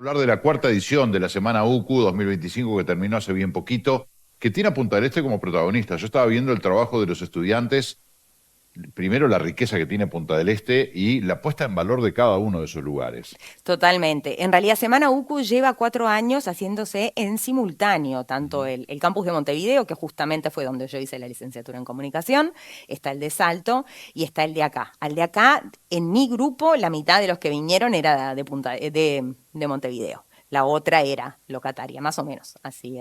Hablar de la cuarta edición de la Semana UCU 2025 que terminó hace bien poquito, que tiene a Punta del Este como protagonista. Yo estaba viendo el trabajo de los estudiantes, primero la riqueza que tiene Punta del Este y la puesta en valor de cada uno de esos lugares. Totalmente. En realidad, Semana UCU lleva 4 años haciéndose en simultáneo, tanto Ujú. el campus de Montevideo, que justamente fue donde yo hice la licenciatura en comunicación, está el de Salto y está el de acá. Al de acá, en mi grupo, la mitad de los que vinieron era de Montevideo. La otra era locataria, más o menos, así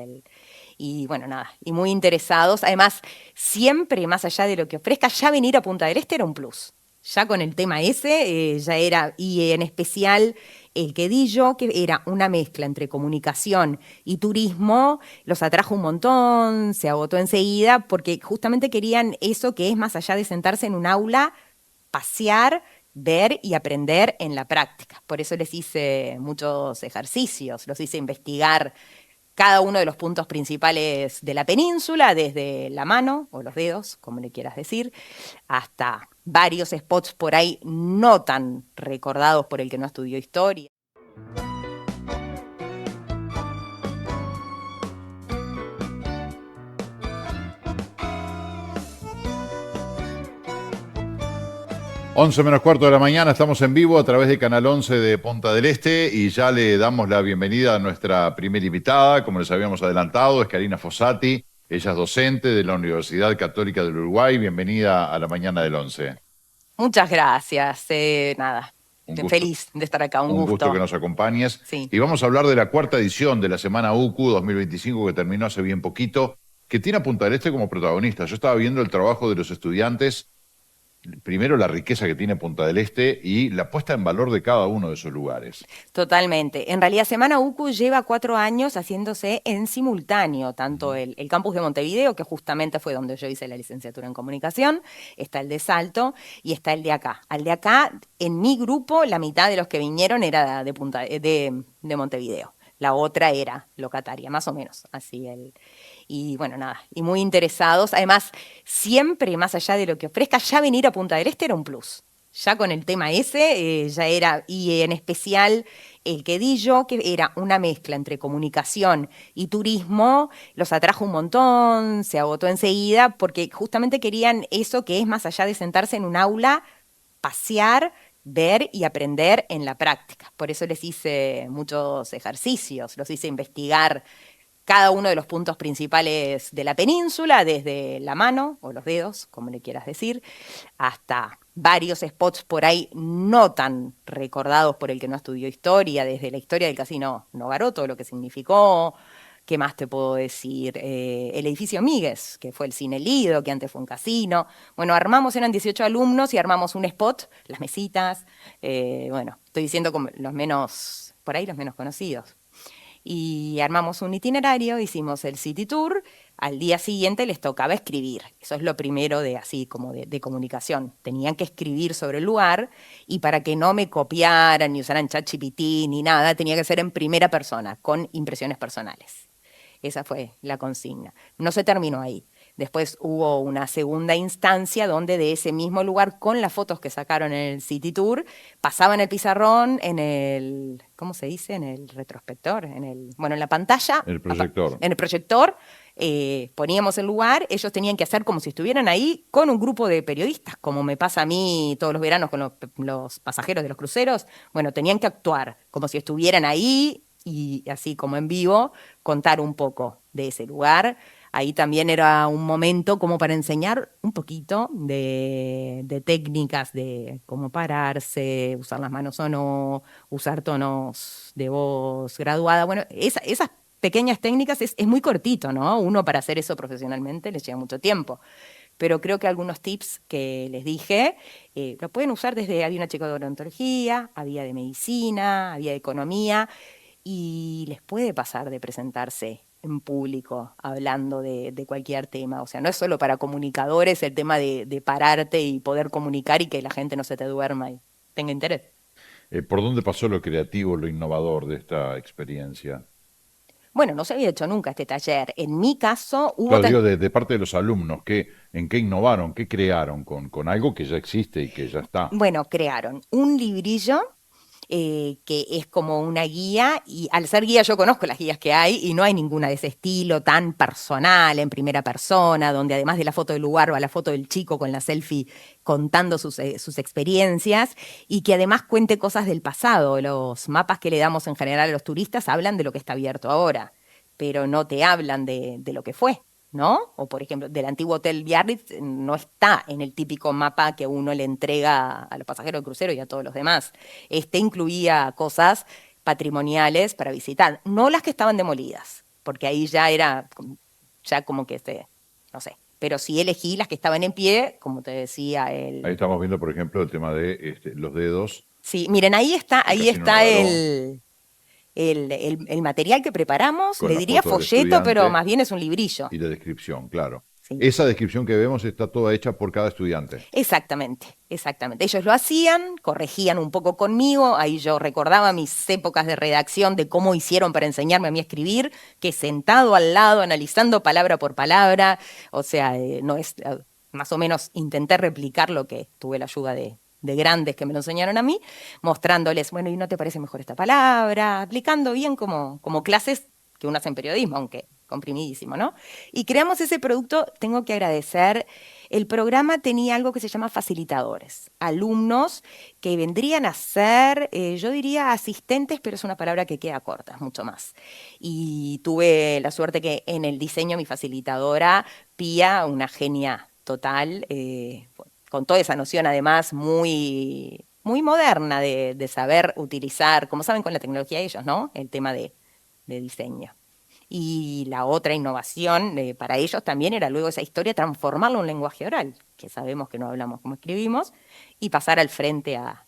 y bueno, nada, y muy interesados. Además, siempre más allá de lo que ofrezca, ya venir a Punta del Este era un plus. Ya con el tema ese, ya era, y en especial el Quedillo, que era una mezcla entre comunicación y turismo, los atrajo un montón, se agotó enseguida, porque justamente querían eso que es más allá de sentarse en un aula, pasear, ver y aprender en la práctica. Por eso les hice muchos ejercicios, los hice investigar cada uno de los puntos principales de la península, desde la mano o los dedos, como le quieras decir, hasta varios spots por ahí no tan recordados por el que no estudió historia. 11 menos cuarto de la mañana, estamos en vivo a través de Canal 11 de Punta del Este y ya le damos la bienvenida a nuestra primera invitada, como les habíamos adelantado, es Karina Fossati, ella es docente de la Universidad Católica del Uruguay. Bienvenida a la mañana del 11. Muchas gracias. Nada, Un gusto. feliz de estar acá, un Un gusto que gusto. nos acompañes. Sí. Y vamos a hablar de la cuarta edición de la Semana UCU 2025 que terminó hace bien poquito, que tiene a Punta del Este como protagonista. Yo estaba viendo el trabajo de los estudiantes, primero la riqueza que tiene Punta del Este y la puesta en valor de cada uno de esos lugares. Totalmente. En realidad, Semana UCU lleva 4 años haciéndose en simultáneo, tanto Ujú. el campus de Montevideo, que justamente fue donde yo hice la licenciatura en comunicación, está el de Salto y está el de acá. Al de acá, en mi grupo, la mitad de los que vinieron era de Montevideo. La otra era locataria, más o menos, así y bueno, nada, y muy interesados. Además, siempre más allá de lo que ofrezca, ya venir a Punta del Este era un plus. Ya con el tema ese, ya era, y en especial el Quedillo, que era una mezcla entre comunicación y turismo, los atrajo un montón, se agotó enseguida, porque justamente querían eso que es más allá de sentarse en un aula, pasear, ver y aprender en la práctica. Por eso les hice muchos ejercicios, los hice investigar cada uno de los puntos principales de la península, desde la mano o los dedos, como le quieras decir, hasta varios spots por ahí no tan recordados por el que no estudió historia, desde la historia del casino Novaró, todo lo que significó. ¿Qué más te puedo decir? El edificio Míguez, que fue el Cine Lido, que antes fue un casino. Bueno, eran 18 alumnos y armamos un spot, las mesitas. Bueno, estoy diciendo como los menos, por ahí los menos conocidos. Y armamos un itinerario, hicimos el City Tour, al día siguiente les tocaba escribir. Eso es lo primero de así como de comunicación. Tenían que escribir sobre el lugar y para que no me copiaran ni usaran ChatGPT ni nada, tenía que ser en primera persona, con impresiones personales. Esa fue la consigna. No se terminó ahí. Después hubo una segunda instancia donde de ese mismo lugar, con las fotos que sacaron en el City Tour, pasaban el pizarrón en el, ¿cómo se dice? En el retrospector, bueno, en la pantalla, El proyector. en el proyector, poníamos el lugar, ellos tenían que hacer como si estuvieran ahí con un grupo de periodistas, como me pasa a mí todos los veranos con los pasajeros de los cruceros. Bueno, tenían que actuar como si estuvieran ahí y así como en vivo, contar un poco de ese lugar. Ahí también era un momento como para enseñar un poquito de técnicas de cómo pararse, usar las manos o no, usar tonos de voz graduada. Bueno, esas pequeñas técnicas es muy cortito, ¿no? Uno para hacer eso profesionalmente le lleva mucho tiempo. Pero creo que algunos tips que les dije lo pueden usar desde, había una chica de odontología, había de medicina, había de economía, y les puede pasar de presentarse en público hablando de cualquier tema. O sea, no es solo para comunicadores el tema de pararte y poder comunicar y que la gente no se te duerma y tenga interés. ¿Por dónde pasó lo creativo, lo innovador de esta experiencia? Bueno, no se había hecho nunca este taller. En mi caso hubo... Claro, digo, de parte de los alumnos, ¿en qué innovaron, qué crearon con algo que ya existe y que ya está? Bueno, crearon un librillo que es como una guía, y al ser guía yo conozco las guías que hay y no hay ninguna de ese estilo tan personal, en primera persona, donde además de la foto del lugar va la foto del chico con la selfie contando sus experiencias y que además cuente cosas del pasado. Los mapas que le damos en general a los turistas hablan de lo que está abierto ahora, pero no te hablan de lo que fue. ¿No? O por ejemplo, del antiguo Hotel Biarritz no está en el típico mapa que uno le entrega a los pasajeros del crucero y a todos los demás. Este incluía cosas patrimoniales para visitar, no las que estaban demolidas, porque ahí ya era, ya como que no sé, pero sí elegí las que estaban en pie, como te decía, Ahí estamos viendo, por ejemplo, el tema de los dedos, Sí, miren, que ahí casi no está regaló, el material que preparamos, con le la diría foto del folleto, pero estudiante más bien es un librillo. y la descripción, claro. Sí. Esa descripción que vemos está toda hecha por cada estudiante. Exactamente, exactamente. Ellos lo hacían, corregían un poco conmigo, ahí yo recordaba mis épocas de redacción de cómo hicieron para enseñarme a mí a escribir, que sentado al lado, analizando palabra por palabra, o sea, no es, más o menos intenté replicar lo que tuve la ayuda de grandes que me lo enseñaron a mí, mostrándoles, bueno, ¿y no te parece mejor esta palabra? Aplicando bien como clases que uno hace en periodismo, aunque comprimidísimo, ¿no? Y creamos ese producto, tengo que agradecer. El programa tenía algo que se llama facilitadores, alumnos que vendrían a ser, yo diría asistentes, pero es una palabra que queda corta, es mucho más. Y tuve la suerte que en el diseño mi facilitadora, Pía, una genia total, con toda esa noción además muy moderna de saber utilizar, como saben con la tecnología ellos, ¿no? El tema de diseño. Y la otra innovación para ellos también era luego esa historia transformarla en un lenguaje oral, que sabemos que no hablamos como escribimos, y pasar al frente a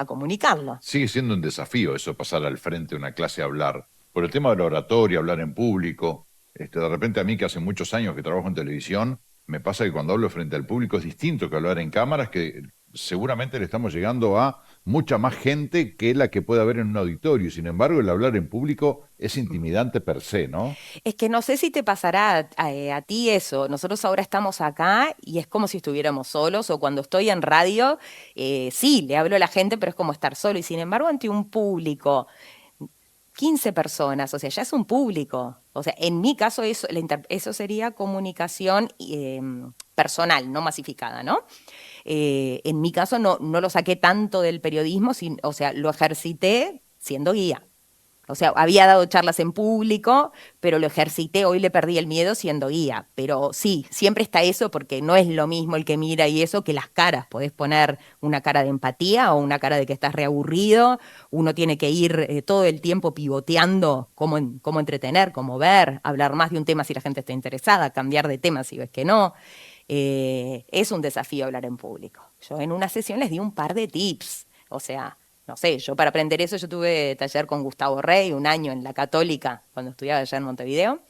comunicarlo. Sigue siendo un desafío eso, pasar al frente de una clase a hablar. Por el tema de la oratoria, hablar en público. De repente a mí, que hace muchos años que trabajo en televisión, me pasa que cuando hablo frente al público es distinto que hablar en cámaras, que seguramente le estamos llegando a mucha más gente que la que puede haber en un auditorio. Sin embargo, el hablar en público es intimidante per se, ¿no? Es que no sé si te pasará a ti eso. Nosotros ahora estamos acá y es como si estuviéramos solos, o cuando estoy en radio, sí, le hablo a la gente, pero es como estar solo. Y sin embargo, ante un público, 15 personas, o sea, ya es un público. O sea, en mi caso eso sería comunicación personal, no masificada, ¿no? En mi caso no lo saqué tanto del periodismo, o sea, lo ejercité siendo guía. O sea, había dado charlas en público, pero lo ejercité, hoy le perdí el miedo siendo guía. Pero sí, siempre está eso, porque no es lo mismo el que mira y eso que las caras. Podés poner una cara de empatía o una cara de que estás reaburrido. Uno tiene que ir todo el tiempo pivoteando cómo entretener, cómo ver, hablar más de un tema si la gente está interesada, cambiar de tema si ves que no. Es un desafío hablar en público. Yo en una sesión les di un par de tips. O sea, no sé, yo para aprender eso, yo tuve taller con Gustavo Rey, un año en la Católica, cuando estudiaba allá en Montevideo.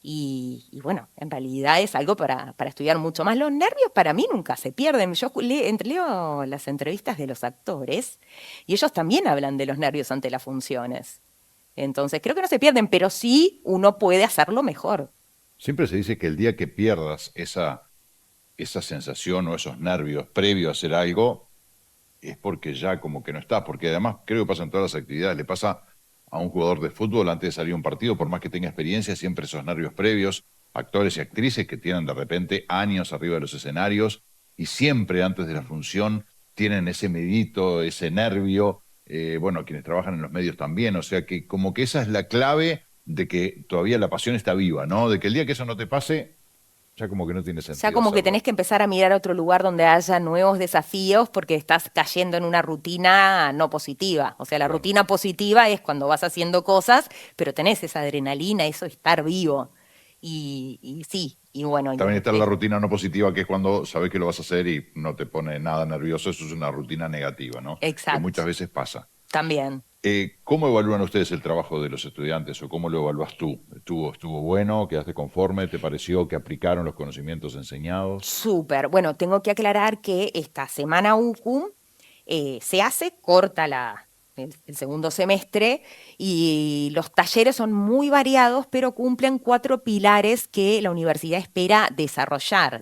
Y bueno, en realidad es algo para estudiar mucho más. Los nervios para mí nunca se pierden. Yo leo las entrevistas de los actores y ellos también hablan de los nervios ante las funciones. Entonces creo que no se pierden, pero sí uno puede hacerlo mejor. Siempre se dice que el día que pierdas esa sensación o esos nervios previo a hacer algo, es porque ya como que no está, porque además creo que pasa en todas las actividades, le pasa a un jugador de fútbol antes de salir a un partido, por más que tenga experiencia, siempre esos nervios previos, actores y actrices que tienen de repente años arriba de los escenarios y siempre antes de la función tienen ese medito, ese nervio, bueno, quienes trabajan en los medios también, o sea que como que esa es la clave de que todavía la pasión está viva, ¿no? De que el día que eso no te pase, ya como que no tiene Ya sentido como que tenés hacerlo. que empezar a mirar a otro lugar donde haya nuevos desafíos porque estás cayendo en una rutina no positiva. O sea, la Claro. rutina positiva es cuando vas haciendo cosas, pero tenés esa adrenalina, eso estar vivo. Y sí, y bueno, También está la rutina no positiva, que es cuando sabes que lo vas a hacer y no te pone nada nervioso. Eso es una rutina negativa, ¿no? Que exacto, muchas veces pasa. también. ¿Cómo evalúan ustedes el trabajo de los estudiantes o cómo lo evalúas tú? ¿Estuvo bueno? ¿Quedaste conforme? ¿Te pareció que aplicaron los conocimientos enseñados? Súper. Bueno, tengo que aclarar que esta semana UCUM se hace corta el segundo semestre, y los talleres son muy variados, pero cumplen 4 pilares que la universidad espera desarrollar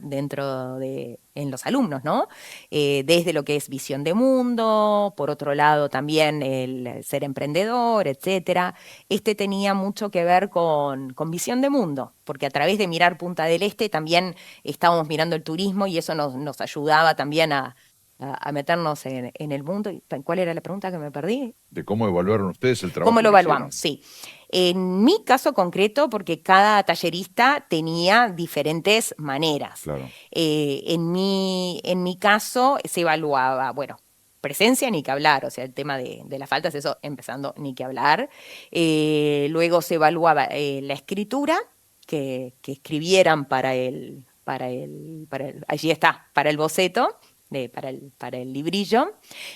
en los alumnos, ¿no? Desde lo que es visión de mundo, por otro lado también el ser emprendedor, etcétera. Este tenía mucho que ver con visión de mundo, porque a través de mirar Punta del Este también estábamos mirando el turismo y eso nos ayudaba también a meternos en el mundo. ¿Cuál era la pregunta que me perdí? De cómo evaluaron ustedes el ¿Cómo trabajo lo que evaluamos? hicieron. Sí. En mi caso concreto, porque cada tallerista tenía diferentes maneras. Claro. En mi caso se evaluaba, bueno, presencia ni que hablar, o sea, el tema de las faltas, eso empezando ni que hablar. Luego se evaluaba la escritura, que escribieran allí está, para el boceto, para el librillo,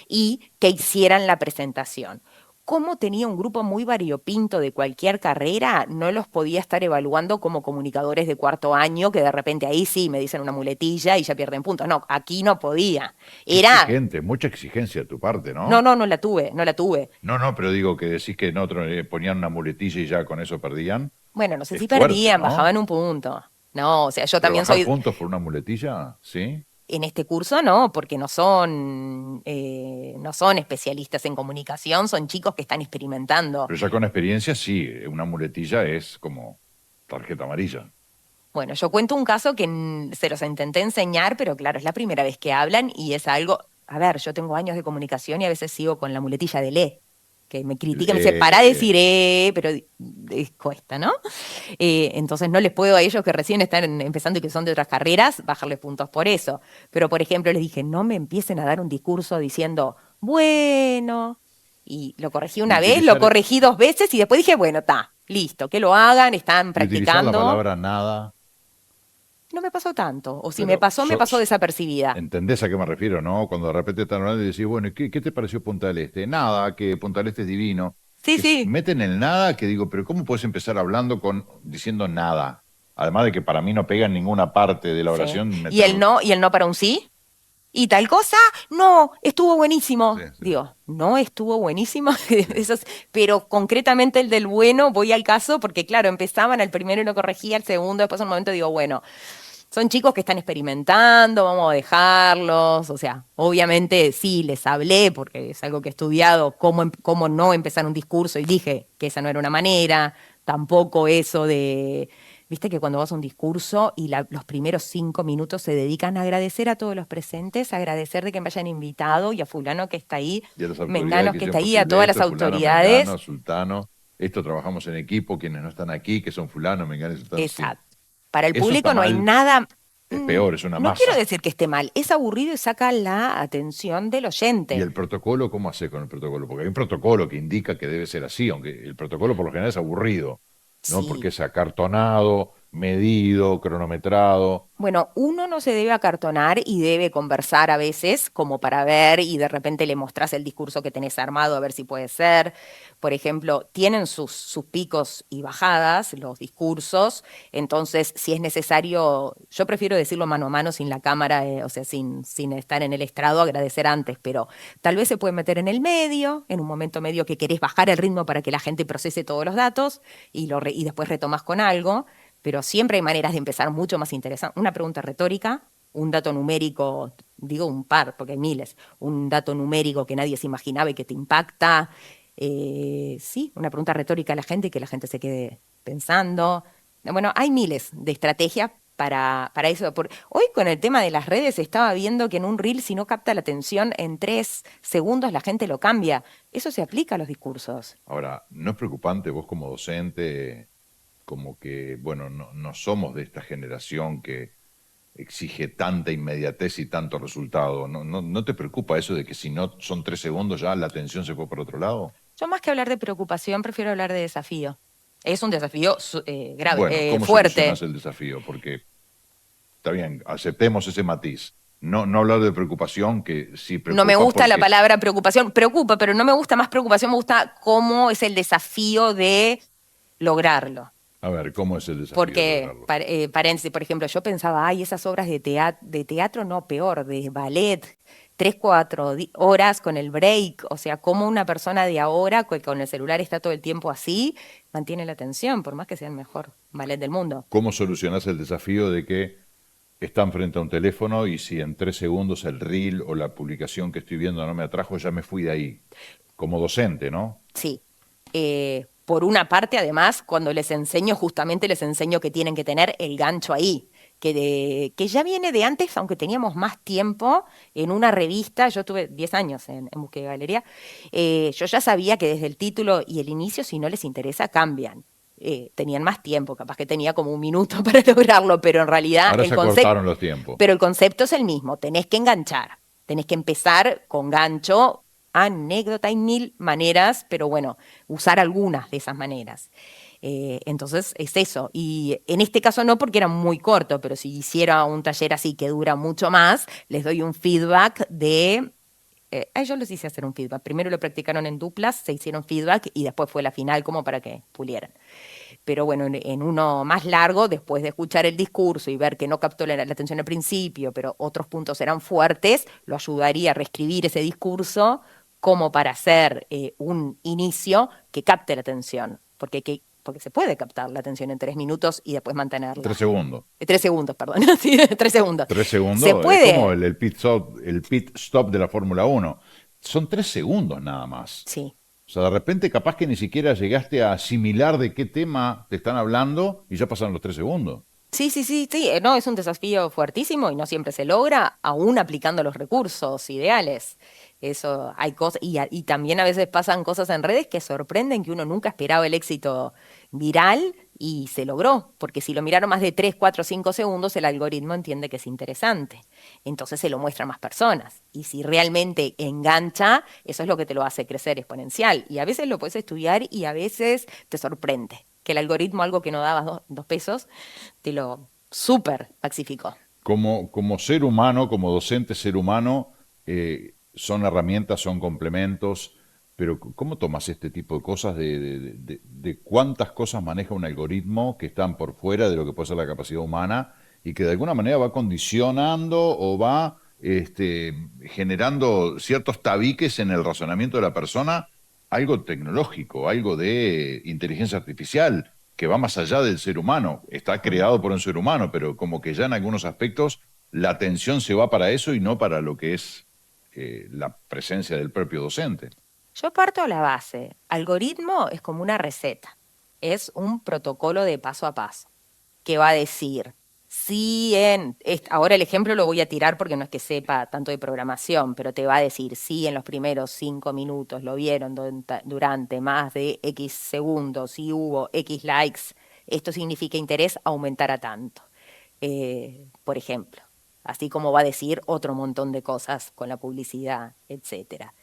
y que hicieran la presentación. Como tenía un grupo muy variopinto de cualquier carrera, no los podía estar evaluando como comunicadores de cuarto año, que de repente ahí sí me dicen una muletilla y ya pierden puntos. No, aquí no podía. Qué Era, exigente, mucha exigencia de tu parte, no, ¿no? no, no la tuve, no la tuve. No, no, pero digo que decís que en otro ponían una muletilla y ya con eso perdían. Bueno, no sé Es si fuerte, perdían, ¿no? bajaban un punto. No, o sea, yo Pero también bajar soy, puntos por una muletilla, ¿sí? en este curso no, porque no son especialistas en comunicación, son chicos que están experimentando. Pero ya con experiencia, sí, una muletilla es como tarjeta amarilla. Bueno, yo cuento un caso que se los intenté enseñar, pero claro, es la primera vez que hablan y es algo, a ver, yo tengo años de comunicación y a veces sigo con la muletilla de le, que me critican, me dice, para de decir, pero cuesta, ¿no? Entonces no les puedo a ellos que recién están empezando y que son de otras carreras bajarles puntos por eso. Pero, por ejemplo, les dije, no me empiecen a dar un discurso diciendo, bueno, y lo corregí Y una vez, lo utilizar, corregí 2 veces y después dije, bueno, está, listo, que lo hagan, están y utilizar la practicando. palabra nada. No me pasó tanto, o si Pero me pasó desapercibida. ¿entendés a qué me refiero, no? Cuando de repente están hablando y decís, bueno, ¿qué te pareció Punta del Este? Nada, que Punta del Este es divino. Sí, Que sí. meten el nada, que digo, pero ¿cómo puedes empezar hablando diciendo nada? Además de que para mí no pega en ninguna parte de la Sí. oración ¿Y meter. el no para un sí? ¿Y tal cosa? No, estuvo Sí, buenísimo. sí. Digo, no estuvo buenísimo. Pero concretamente el del bueno, voy al caso, porque claro, empezaban al primero y no corregía, al segundo, después un momento digo, bueno, son chicos que están experimentando, vamos a dejarlos. O sea, obviamente sí, les hablé, porque es algo que he estudiado, cómo no empezar un discurso, y dije que esa no era una manera. Tampoco eso de, viste que cuando vas a un discurso y los primeros 5 minutos se dedican a agradecer a todos los presentes, a agradecer de que me hayan invitado y a fulano que está ahí, Y a las autoridades menganos que que hicieron está ahí, a posible todas las esto, fulano, mengano, autoridades. sultano, esto trabajamos en equipo, quienes no están aquí, que son fulano, mengano y sultano, sí. Exacto. Para el Eso está público no hay mal, nada. es peor, es una No quiero masa. decir que esté mal, es aburrido y saca la atención del ¿Y oyente. el protocolo, cómo hace con el protocolo? Porque hay un protocolo que indica que debe ser así, aunque el protocolo por lo general es aburrido, ¿no? Porque Sí. es acartonado, medido, cronometrado. Bueno, uno no se debe acartonar y debe conversar a veces como para ver y de repente le mostrás el discurso que tenés armado a ver si puede ser. Por ejemplo, tienen sus picos y bajadas, los discursos, entonces si es necesario, yo prefiero decirlo mano a mano sin la cámara, o sea, sin estar en el estrado, agradecer antes, pero tal vez se puede meter en el medio, en un momento medio que querés bajar el ritmo para que la gente procese todos los datos y después retomas con algo, pero siempre hay maneras de empezar mucho más interesantes. Una pregunta retórica, un dato numérico, digo un par, porque hay miles, un dato numérico que nadie se imaginaba y que te impacta. Sí, una pregunta retórica a la gente y que la gente se quede pensando. Bueno, hay miles de estrategias para eso. Hoy con el tema de las redes estaba viendo que en un reel si no capta la atención en 3 segundos la gente lo cambia. Eso se aplica a los discursos. Ahora, ¿no es preocupante vos como docente, como que, bueno, no somos de esta generación que exige tanta inmediatez y tanto resultado? ¿No te preocupa eso de que si no son 3 segundos ya la atención se fue por otro lado? Yo más que hablar de preocupación, prefiero hablar de desafío. Es un desafío grave, Bueno, ¿cómo fuerte. solucionás el desafío? Porque, está bien, aceptemos ese matiz. No hablar de preocupación, que sí No me preocupa gusta la porque, palabra preocupación. Preocupa, pero no me gusta más preocupación, me gusta cómo es el desafío de lograrlo. a ver, ¿cómo es el desafío de Porque, lograrlo? paréntesis, por ejemplo, yo pensaba, ay, esas obras de teatro, no, peor, de ballet, 3, 4 horas con el break, o sea, como una persona de ahora que con el celular está todo el tiempo así, mantiene la atención, por más que sea el mejor ballet del mundo. ¿Cómo solucionás el desafío de que están frente a un teléfono y si en 3 segundos el reel o la publicación que estoy viendo no me atrajo, ya me fui de ahí? Como docente, ¿no? Sí. Por una parte, además, cuando les enseño, justamente les enseño que tienen que tener el gancho ahí, que ya viene de antes, aunque teníamos más tiempo, en una revista, yo tuve 10 años en Búsqueda y Galería, yo ya sabía que desde el título y el inicio, si no les interesa, cambian. Tenían más tiempo, capaz que tenía como un minuto para lograrlo, pero en realidad Ahora se acortaron los tiempos. pero el concepto es el mismo, tenés que enganchar, tenés que empezar con gancho, anécdota, hay mil maneras, pero bueno, usar algunas de esas maneras. Entonces es eso. Y en este caso no porque era muy corto, pero si hiciera un taller así que dura mucho más, les doy un feedback de... yo les hice hacer un feedback. Primero lo practicaron en duplas, se hicieron feedback y después fue la final como para que pulieran. Pero bueno, en uno más largo, después de escuchar el discurso y ver que no captó la atención al principio, pero otros puntos eran fuertes, lo ayudaría a reescribir ese discurso como para hacer un inicio que capte la atención. Porque se puede captar la atención en 3 minutos y después mantenerla. 3 segundos. 3 segundos, perdón. Sí, 3 segundos. 3 segundos Se es como puede. el pit stop de la Fórmula 1. Son 3 segundos nada más. Sí. O sea, de repente capaz que ni siquiera llegaste a asimilar de qué tema te están hablando y ya pasaron los 3 segundos. Sí, sí, sí, sí. No, es un desafío fuertísimo y no siempre se logra, aún aplicando los recursos ideales. Eso hay cosas, y también a veces pasan cosas en redes que sorprenden que uno nunca esperaba el éxito viral y se logró, porque si lo miraron más de 3, 4, 5 segundos, el algoritmo entiende que es interesante. Entonces se lo muestra a más personas. Y si realmente engancha, eso es lo que te lo hace crecer exponencial. Y a veces lo puedes estudiar y a veces te sorprende que el algoritmo, algo que no dabas 2 pesos, te lo súper maxificó. Como ser humano, como docente ser humano, son herramientas, son complementos, pero ¿cómo tomas este tipo de cosas de cuántas cosas maneja un algoritmo que están por fuera de lo que puede ser la capacidad humana y que de alguna manera va condicionando o va generando ciertos tabiques en el razonamiento de la persona, algo tecnológico, algo de inteligencia artificial? Que va más allá del ser humano. Está creado por un ser humano, pero como que ya en algunos aspectos la atención se va para eso y no para lo que es la presencia del propio docente. Yo parto a la base. Algoritmo es como una receta. Es un protocolo de paso a paso que va a decir, si ahora el ejemplo lo voy a tirar porque no es que sepa tanto de programación, pero te va a decir, si en los primeros 5 minutos lo vieron durante más de X segundos, si hubo X likes, esto significa interés, aumentará tanto. Por ejemplo, así como va a decir otro montón de cosas con la publicidad, etcétera.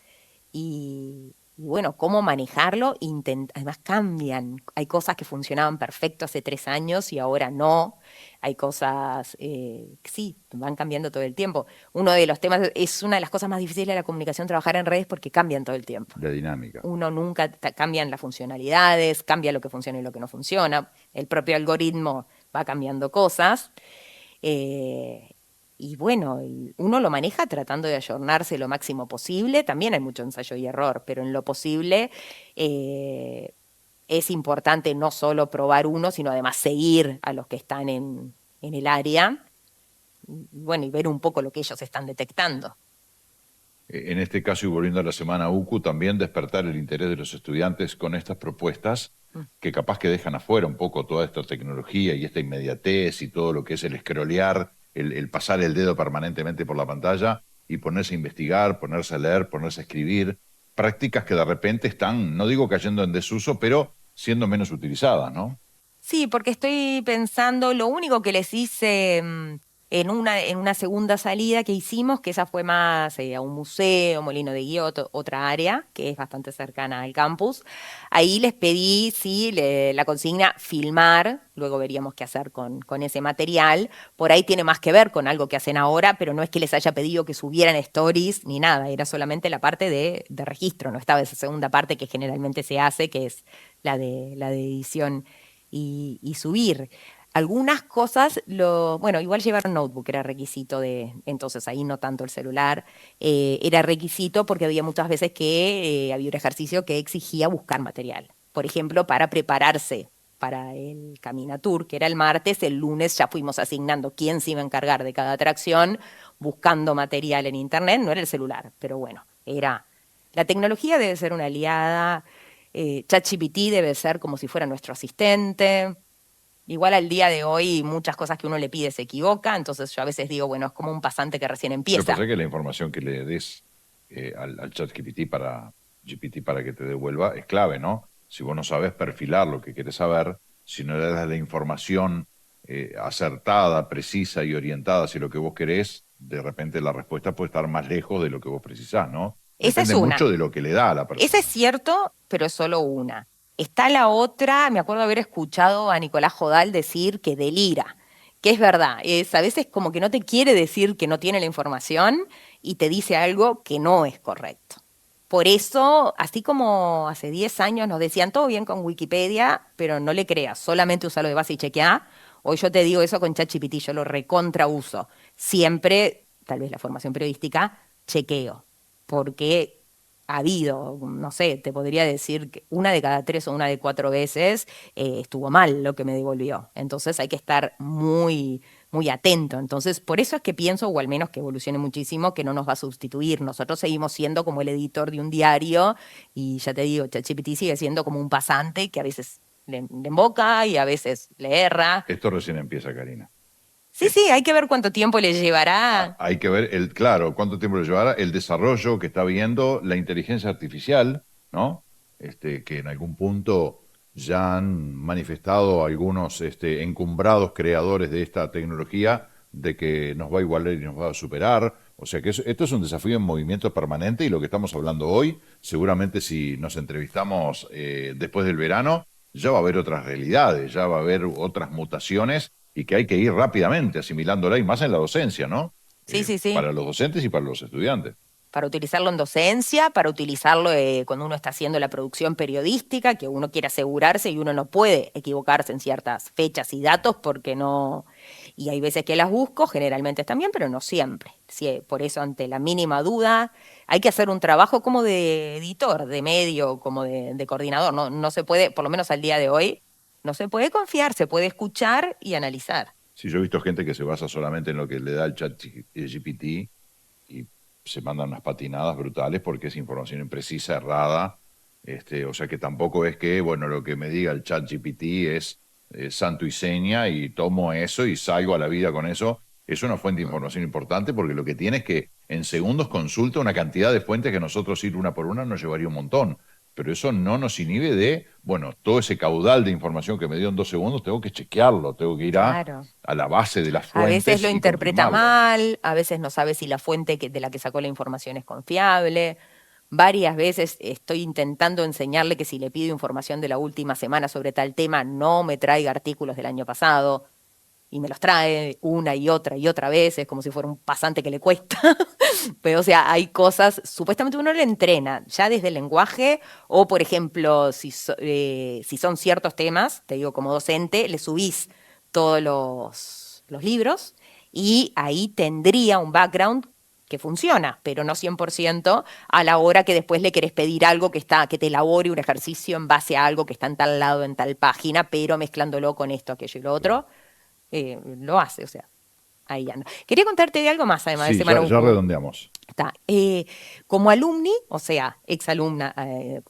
Y bueno, cómo manejarlo, además cambian. Hay cosas que funcionaban perfecto hace 3 años y ahora no. Hay cosas que sí, van cambiando todo el tiempo. Uno de los temas, es una de las cosas más difíciles de la comunicación, trabajar en redes porque cambian todo el tiempo. La dinámica. Uno nunca cambian las funcionalidades, cambia lo que funciona y lo que no funciona. El propio algoritmo va cambiando cosas. Eh, y bueno, uno lo maneja tratando de ayornarse lo máximo posible. También hay mucho ensayo y error, pero en lo posible es importante no solo probar uno, sino además seguir a los que están en el área. Y bueno, y ver un poco lo que ellos están detectando. En este caso, y volviendo a la semana UCU, también despertar el interés de los estudiantes con estas propuestas que capaz que dejan afuera un poco toda esta tecnología y esta inmediatez y todo lo que es el scrollear, el pasar el dedo permanentemente por la pantalla y ponerse a investigar, ponerse a leer, ponerse a escribir, prácticas que de repente están, no digo cayendo en desuso, pero siendo menos utilizadas, ¿no? Sí, porque estoy pensando, lo único que les hice en una segunda salida que hicimos, que esa fue más a un museo, Molino de Guillot, otra área que es bastante cercana al campus. Ahí les pedí, sí, la consigna filmar, luego veríamos qué hacer con ese material. Por ahí tiene más que ver con algo que hacen ahora, pero no es que les haya pedido que subieran stories ni nada, era solamente la parte de registro, no estaba esa segunda parte que generalmente se hace, que es la de edición y subir. Algunas cosas, bueno, igual llevar un notebook era requisito entonces ahí no tanto el celular, era requisito porque había muchas veces que había un ejercicio que exigía buscar material. Por ejemplo, para prepararse para el Caminatour, que era el martes, el lunes ya fuimos asignando quién se iba a encargar de cada atracción, buscando material en internet, no era el celular, pero bueno, la tecnología debe ser una aliada, ChatGPT debe ser como si fuera nuestro asistente. Igual al día de hoy muchas cosas que uno le pide se equivoca, entonces yo a veces digo, bueno, es como un pasante que recién Lo que pasa empieza. es que la información que le des al chat GPT para que te devuelva es clave, ¿no? Si vos no sabes perfilar lo que querés saber, si no le das la información acertada, precisa y orientada hacia lo que vos querés, de repente la respuesta puede estar más lejos de lo que vos precisás, ¿no? Esa es Depende una. mucho de lo que le da a la Esa es persona. cierto, pero es solo una. Está la otra, me acuerdo haber escuchado a Nicolás Jodal decir que delira, que es verdad, a veces como que no te quiere decir que no tiene la información y te dice algo que no es correcto. Por eso, así como hace 10 años nos decían todo bien con Wikipedia, pero no le creas, solamente usalo de base y chequeá. Hoy yo te digo eso con ChatGPT, yo lo recontra uso. Siempre, tal vez la formación periodística, chequeo. Porque ha habido, no sé, te podría decir que una de cada 3 o una de 4 veces estuvo mal lo que me devolvió. Entonces hay que estar muy, muy atento. Entonces, por eso es que pienso, o al menos que evolucione muchísimo, que no nos va a sustituir. Nosotros seguimos siendo como el editor de un diario y ya te digo, ChatGPT sigue siendo como un pasante que a veces le emboca y a veces le erra. Esto recién empieza, Karina. Sí, sí, hay que ver cuánto tiempo le llevará. Hay que ver, claro, cuánto tiempo le llevará el desarrollo que está viendo la inteligencia artificial, ¿no? Que en algún punto ya han manifestado algunos encumbrados creadores de esta tecnología de que nos va a igualar y nos va a superar. O sea que esto es un desafío en movimiento permanente y lo que estamos hablando hoy, seguramente si nos entrevistamos después del verano, ya va a haber otras realidades, ya va a haber otras mutaciones y que hay que ir rápidamente asimilándola y más en la docencia, ¿no? Sí, sí, sí. Para los docentes y para los estudiantes. Para utilizarlo en docencia, para utilizarlo cuando uno está haciendo la producción periodística, que uno quiere asegurarse y uno no puede equivocarse en ciertas fechas y datos porque no... Y hay veces que las busco, generalmente también, pero no siempre. Sí, por eso, ante la mínima duda, hay que hacer un trabajo como de editor, de medio, como de coordinador. No, no se puede, por lo menos al día de hoy, no se puede confiar, se puede escuchar y analizar. Sí, yo he visto gente que se basa solamente en lo que le da el chat GPT y se mandan unas patinadas brutales porque es información imprecisa, errada. O sea que tampoco es que, bueno, lo que me diga el chat GPT es santo y seña y tomo eso y salgo a la vida con eso. Es una fuente de información importante porque lo que tiene es que en segundos consulta una cantidad de fuentes que nosotros ir una por una nos llevaría un montón. Pero eso no nos inhibe de, bueno, todo ese caudal de información que me dio en 2 segundos, tengo que chequearlo, tengo que ir Claro. a la base de las A veces lo fuentes y interpreta confirmarlo. mal, a veces no sabe si la fuente de la que sacó la información es confiable. Varias veces estoy intentando enseñarle que si le pido información de la última semana sobre tal tema, no me traiga artículos del año pasado. Y me los trae una y otra vez, es como si fuera un pasante que le cuesta. Pero, o sea, hay cosas, supuestamente uno le entrena ya desde el lenguaje, o por ejemplo, si son ciertos temas, te digo como docente, le subís todos los libros y ahí tendría un background que funciona, pero no 100% a la hora que después le querés pedir algo que te elabore un ejercicio en base a algo que está en tal lado, en tal página, pero mezclándolo con esto, aquello y lo otro, lo hace, o sea, ahí anda. Quería contarte de algo más, además de Sí, ya Semana. redondeamos. Está. Como alumni, o sea, exalumna,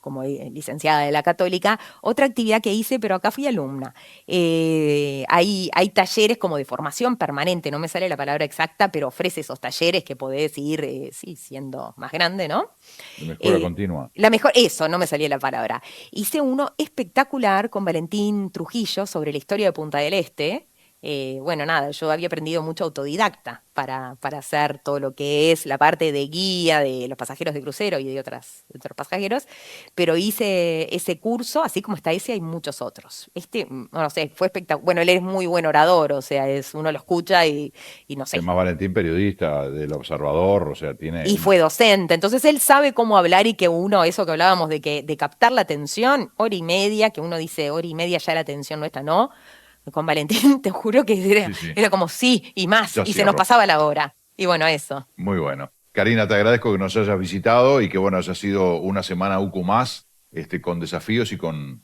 como licenciada de la Católica, otra actividad que hice, pero acá fui alumna. Hay talleres como de formación permanente, no me sale la palabra exacta, pero ofrece esos talleres que podés ir, sí, siendo más grande, ¿no? De mejora Eh, continua. la mejor, eso, no me salía la palabra. Hice uno espectacular con Valentín Trujillo sobre la historia de Punta del Este. Bueno, nada, yo había aprendido mucho autodidacta para hacer todo lo que es la parte de guía de los pasajeros de crucero y de otros pasajeros, pero hice ese curso, así como está ese, hay muchos otros. No sé, fue espectacular. Bueno, él es muy buen orador, o sea, uno lo escucha y no sé, Además, Valentín, periodista del Observador, o sea, tiene y fue docente. Entonces él sabe cómo hablar y que uno, eso que hablábamos de captar la atención, hora y media, que uno dice hora y media ya la atención no está, no. con Valentín, te juro que era, Sí, sí. era como sí y más, Ya y se nos cierro. pasaba la hora. Y bueno, eso. Muy bueno. Karina, te agradezco que nos hayas visitado y que bueno, haya sido una semana UCU más, con desafíos y con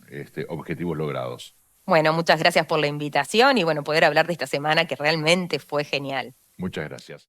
objetivos logrados. Bueno, muchas gracias por la invitación y bueno, poder hablar de esta semana que realmente fue genial. Muchas gracias.